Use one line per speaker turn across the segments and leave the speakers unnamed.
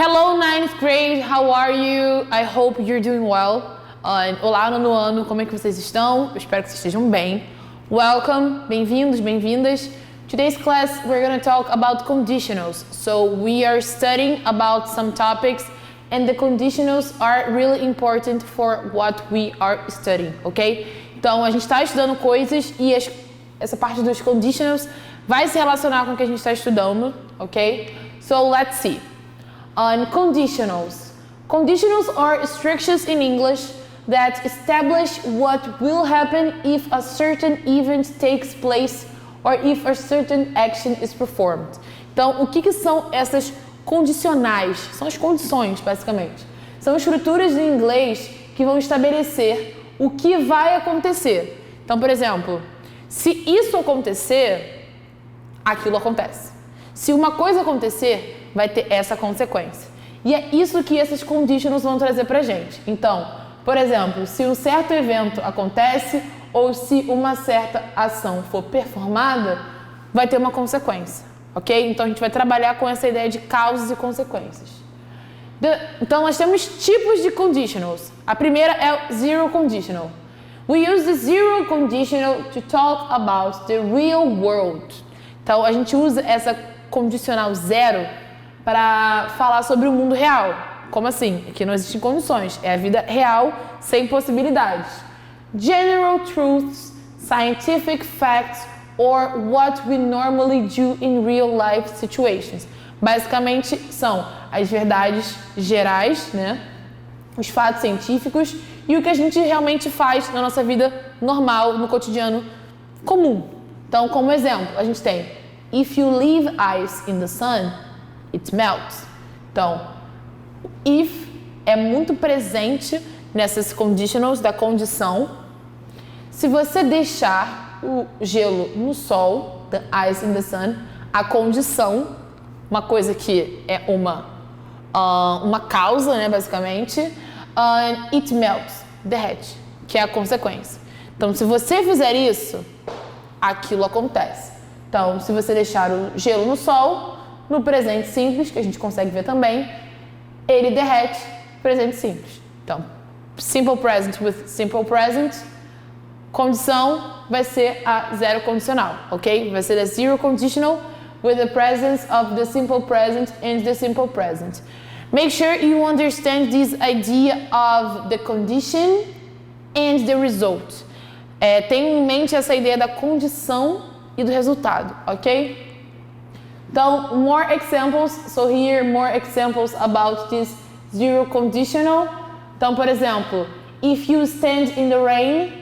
Hello, ninth grade, how are you? I hope you're doing well. Olá, nono ano, como é que vocês estão? Eu espero que vocês estejam bem. Welcome, bem-vindos, bem-vindas. Today's class, we're going to talk about conditionals. So we are studying about some topics and the conditionals are really important for what we are studying, ok? Então, a gente está estudando coisas e essa parte dos conditionals vai se relacionar com o que a gente está estudando, ok? So let's see. On conditionals. Conditionals are instructions in English that establish what will happen if a certain event takes place or if a certain action is performed. Então, o que são essas condicionais? São as condições, basicamente. São estruturas em inglês que vão estabelecer o que vai acontecer. Então, por exemplo, se isso acontecer, aquilo acontece. Se uma coisa acontecer, vai ter essa consequência. E é isso que esses conditionals vão trazer pra gente. Então, por exemplo, se um certo evento acontece ou se uma certa ação for performada, vai ter uma consequência, ok? Então, a gente vai trabalhar com essa ideia de causas e consequências. Então, nós temos tipos de conditionals. A primeira é o zero conditional. We use the zero conditional to talk about the real world. Então, a gente usa essa condicional zero para falar sobre o mundo real. Como assim? Aqui não existem condições. É a vida real sem possibilidades. General truths, scientific facts, or what we normally do in real life situations. Basicamente são as verdades gerais, né? Os fatos científicos e o que a gente realmente faz na nossa vida normal, no cotidiano comum. Então, como exemplo, a gente tem if you leave ice in the sun, it melts. Então, if é muito presente nessas conditionals da condição. Se você deixar o gelo no sol, the ice in the sun, a condição, uma coisa que é uma causa, né, basicamente, it melts, derrete, que é a consequência. Então, se você fizer isso, aquilo acontece. Então, se você deixar o gelo no sol, no presente simples, que a gente consegue ver também, ele derrete, presente simples. Então, simple present with simple present, condição vai ser a zero condicional, ok? Vai ser a zero conditional with the presence of the simple present and the simple present. Make sure you understand this idea of the condition and the result. Tenha em mente essa ideia da condição e do resultado, ok? Então, more examples. So here, more examples about this zero conditional. Então, por exemplo, if you stand in the rain,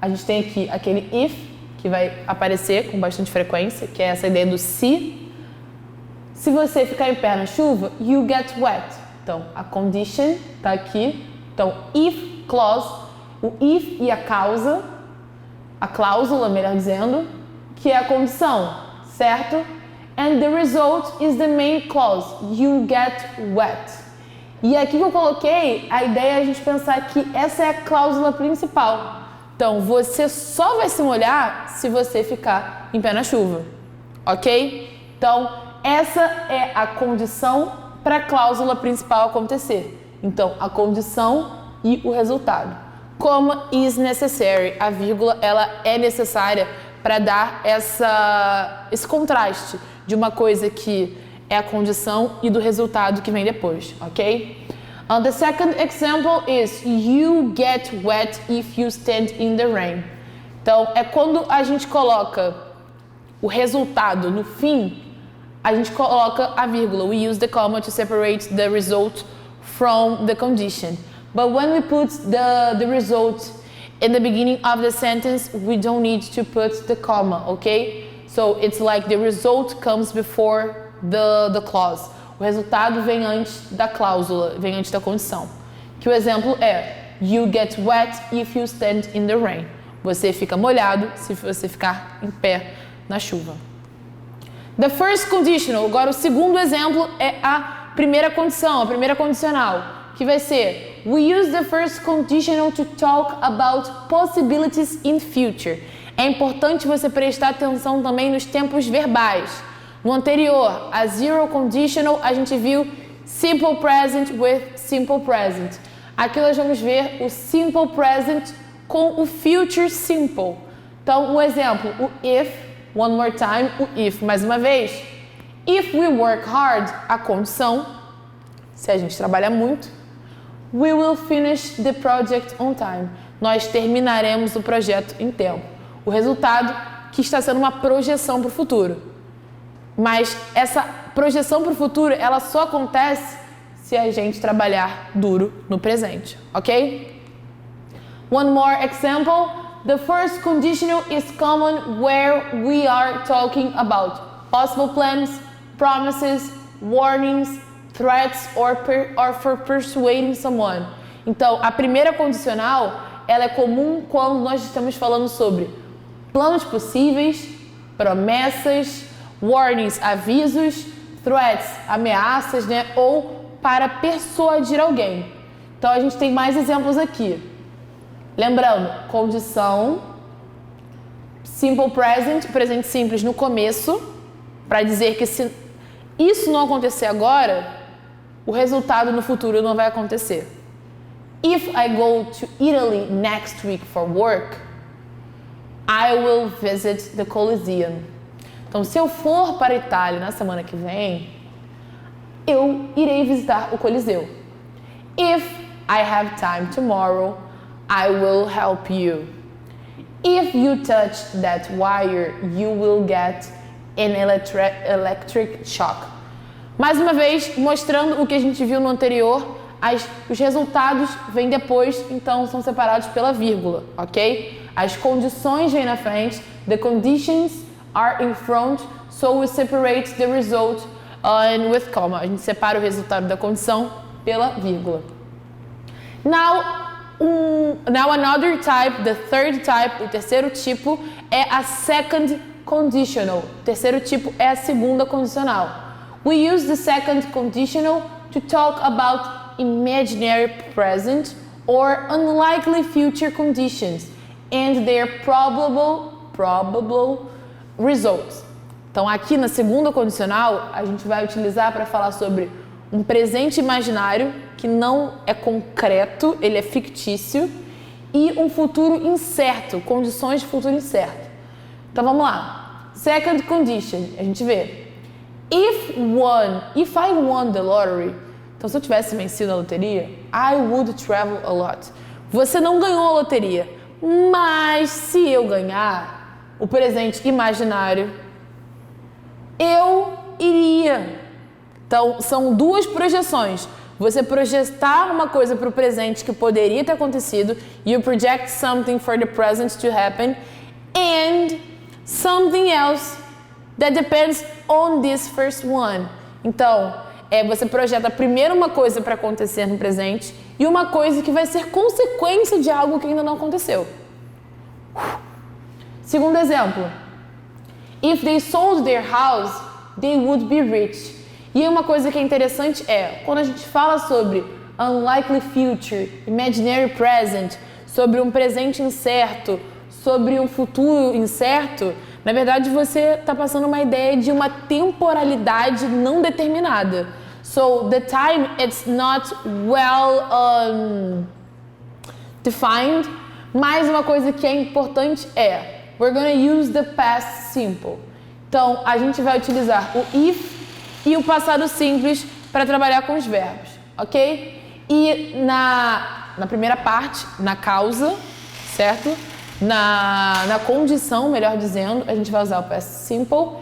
a gente tem aqui aquele if, que vai aparecer com bastante frequência, que é essa ideia do se. Se você ficar em pé na chuva, you get wet. Então, a condition está aqui. Então, if clause, o if e a cláusula, melhor dizendo, que é a condição, certo? And the result is the main clause, you get wet. E aqui que eu coloquei, a ideia é a gente pensar que essa é a cláusula principal. Então, você só vai se molhar se você ficar em pé na chuva, ok? Então, essa é a condição para a cláusula principal acontecer. Então, a condição e o resultado. Como is necessary, a vírgula ela é necessária para dar esse contraste de uma coisa que é a condição e do resultado que vem depois, ok? The second example is you get wet if you stand in the rain. Então, é quando a gente coloca o resultado no fim, a gente coloca a vírgula. We use the comma to separate the result from the condition. But when we put the result in the beginning of the sentence, we don't need to put the comma, okay? So it's like the result comes before the clause. O resultado vem antes da cláusula, vem antes da condição. Que o exemplo é you get wet if you stand in the rain. Você fica molhado se você ficar em pé na chuva. The first conditional, agora o segundo exemplo é a primeira condição, a primeira condicional, que vai ser we use the first conditional to talk about possibilities in future. É importante você prestar atenção também nos tempos verbais. No anterior, a zero conditional, a gente viu simple present with simple present. Aqui nós vamos ver o simple present com o future simple. Então, um exemplo, o if, one more time, o if, mais uma vez. If we work hard, a condição, se a gente trabalha muito, we will finish the project on time. Nós terminaremos o projeto em tempo. O resultado que está sendo uma projeção para o futuro. Mas essa projeção para o futuro, ela só acontece se a gente trabalhar duro no presente, ok? One more example. The first conditional is common where we are talking about possible plans, promises, warnings, threats or for persuading someone. Então, a primeira condicional, ela é comum quando nós estamos falando sobre planos possíveis, promessas, warnings, avisos, threats, ameaças, né? Ou para persuadir alguém. Então, a gente tem mais exemplos aqui. Lembrando, condição, simple present, presente simples no começo, para dizer que se isso não acontecer agora, o resultado no futuro não vai acontecer. If I go to Italy next week for work, I will visit the Colosseum. Então, se eu for para a Itália na semana que vem, eu irei visitar o Coliseu. If I have time tomorrow, I will help you. If you touch that wire, you will get an electric shock. Mais uma vez, mostrando o que a gente viu no anterior, os resultados vêm depois, então são separados pela vírgula, ok? As condições vêm na frente, the conditions are in front, so we separate the result and with comma. A gente separa o resultado da condição pela vírgula. Now another type, the third type, o terceiro tipo é a second conditional. O terceiro tipo é a segunda condicional. We use the second conditional to talk about imaginary present or unlikely future conditions and their probable results. Então, aqui na segunda condicional, a gente vai utilizar para falar sobre um presente imaginário que não é concreto, ele é fictício, e um futuro incerto, condições de futuro incerto. Então, vamos lá. Second condition, a gente vê. If I won the lottery, então se eu tivesse vencido a loteria, I would travel a lot. Você não ganhou a loteria, mas se eu ganhar o presente imaginário, eu iria. Então, são duas projeções. Você projetar uma coisa para o presente que poderia ter acontecido, you project something for the present to happen, and something else that depends on this first one. Então, você projeta primeiro uma coisa para acontecer no presente e uma coisa que vai ser consequência de algo que ainda não aconteceu. Segundo exemplo. If they sold their house, they would be rich. E uma coisa que é interessante quando a gente fala sobre unlikely future, imaginary present, sobre um presente incerto, sobre um futuro incerto, na verdade você está passando uma ideia de uma temporalidade não determinada. So the time it's not well defined. Mas uma coisa que é importante we're gonna use the past simple. Então a gente vai utilizar o if e o passado simples para trabalhar com os verbos, ok? E na primeira parte, na causa, certo? Na condição, melhor dizendo, a gente vai usar o past simple.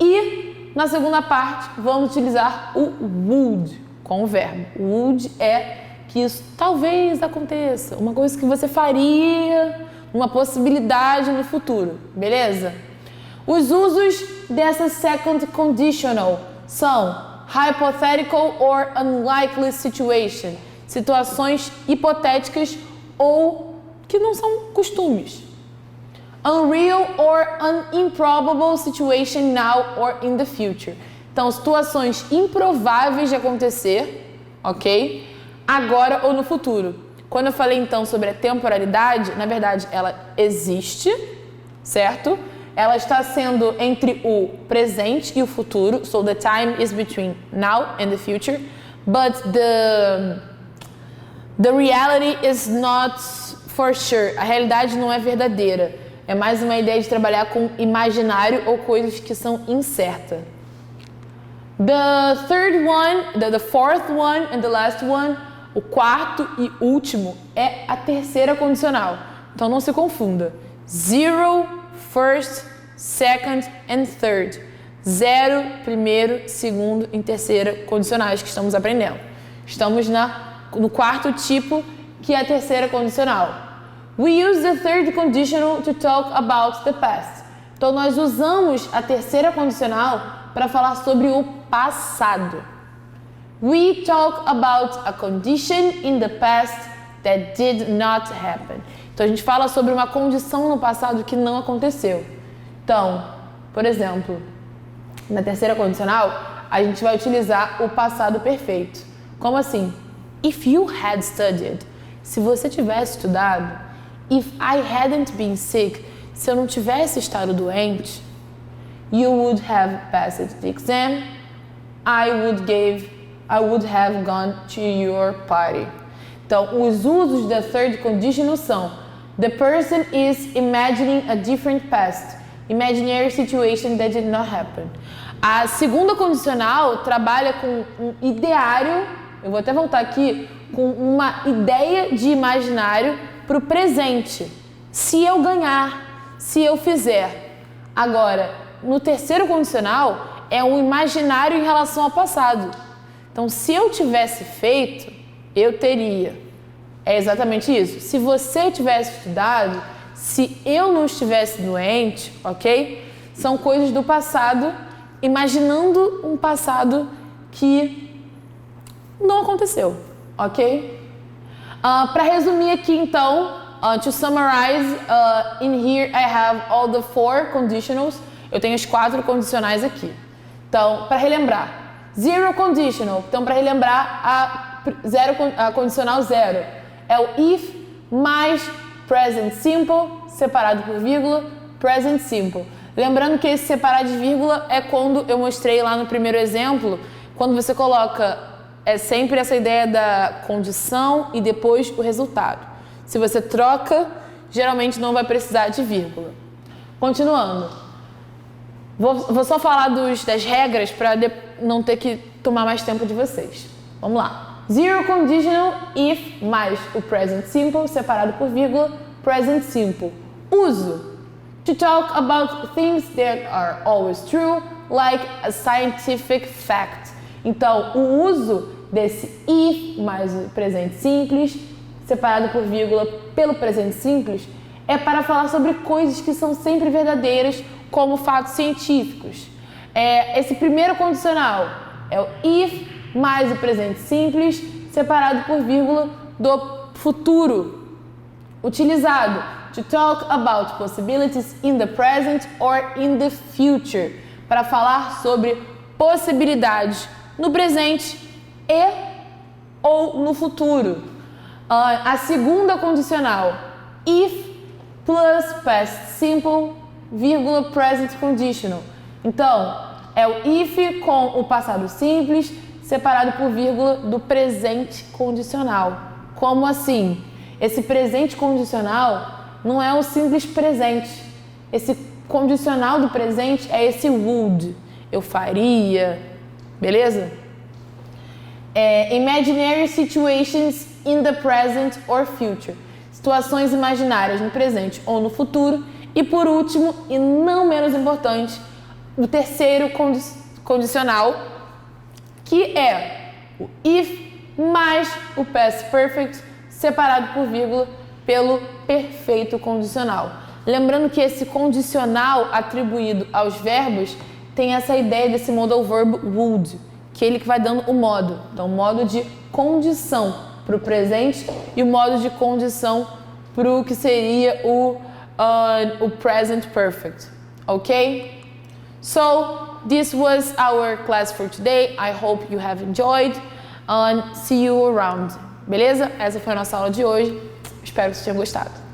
E na segunda parte, vamos utilizar o would com o verbo. Would é que isso talvez aconteça, uma coisa que você faria, uma possibilidade no futuro, beleza? Os usos dessa second conditional são hypothetical or unlikely situation, situações hipotéticas ou que não são costumes. Unreal or an improbable situation now or in the future. Então, situações improváveis de acontecer, ok? Agora ou no futuro. Quando eu falei então sobre a temporalidade, na verdade ela existe, certo? Ela está sendo entre o presente e o futuro, so the time is between now and the future, but the reality is not for sure. A realidade não é verdadeira. É mais uma ideia de trabalhar com imaginário ou coisas que são incertas. The fourth one and the last one, o quarto e último é a terceira condicional. Então não se confunda. Zero, first, second and third. Zero, primeiro, segundo e terceira condicionais que estamos aprendendo. Estamos no quarto tipo, que é a terceira condicional. We use the third conditional to talk about the past. Então nós usamos a terceira condicional para falar sobre o passado. We talk about a condition in the past that did not happen. Então a gente fala sobre uma condição no passado que não aconteceu. Então, por exemplo, na terceira condicional, a gente vai utilizar o passado perfeito. Como assim? If you had studied. Se você tivesse estudado. If I hadn't been sick. Se eu não tivesse estado doente. You would have passed the exam. I would have gone to your party. Então, os usos da third conditional são: the person is imagining a different past. Imaginary situation that did not happen. A segunda condicional trabalha com um ideário, eu vou até voltar aqui, com uma ideia de imaginário para o presente. Se eu ganhar, se eu fizer. Agora, no terceiro condicional, é um imaginário em relação ao passado. Então, se eu tivesse feito, eu teria. É exatamente isso. Se você tivesse estudado, se eu não estivesse doente, ok? São coisas do passado, imaginando um passado que não aconteceu, ok? Para resumir aqui, então, to summarize, in here I have all the four conditionals. Eu tenho os 4 condicionais aqui. Então, para relembrar, zero conditional. Então, para relembrar, a condicional zero é o if mais present simple, separado por vírgula, present simple. Lembrando que esse separar de vírgula é quando eu mostrei lá no primeiro exemplo, quando você coloca, é sempre essa ideia da condição e depois o resultado. Se você troca, geralmente não vai precisar de vírgula. Continuando. Vou só falar das regras para não ter que tomar mais tempo de vocês. Vamos lá. Zero conditional if mais o present simple, separado por vírgula, present simple. Uso. To talk about things that are always true, like a scientific fact. Então, o uso desse if mais o presente simples, separado por vírgula pelo presente simples, é para falar sobre coisas que são sempre verdadeiras, como fatos científicos. Esse primeiro condicional é o if mais o presente simples, separado por vírgula do futuro utilizado. To talk about possibilities in the present or in the future. Para falar sobre possibilidades no presente e ou no futuro. A segunda condicional, if plus past simple, vírgula present conditional. Então, é o if com o passado simples, separado por vírgula do presente condicional. Como assim? Esse presente condicional não é o simples presente. Esse condicional do presente é esse would. Eu faria. Beleza? Imaginary situations in the present or future. Situações imaginárias no presente ou no futuro. E por último, e não menos importante, o terceiro condicional, que é o if mais o past perfect, separado por vírgula pelo perfeito condicional. Lembrando que esse condicional atribuído aos verbos tem essa ideia desse modal verb would, que é ele que vai dando o modo. Então, o modo de condição para o presente e o modo de condição para o que seria o present perfect. Ok? So, this was our class for today. I hope you have enjoyed and see you around. Beleza? Essa foi a nossa aula de hoje. Espero que vocês tenham gostado.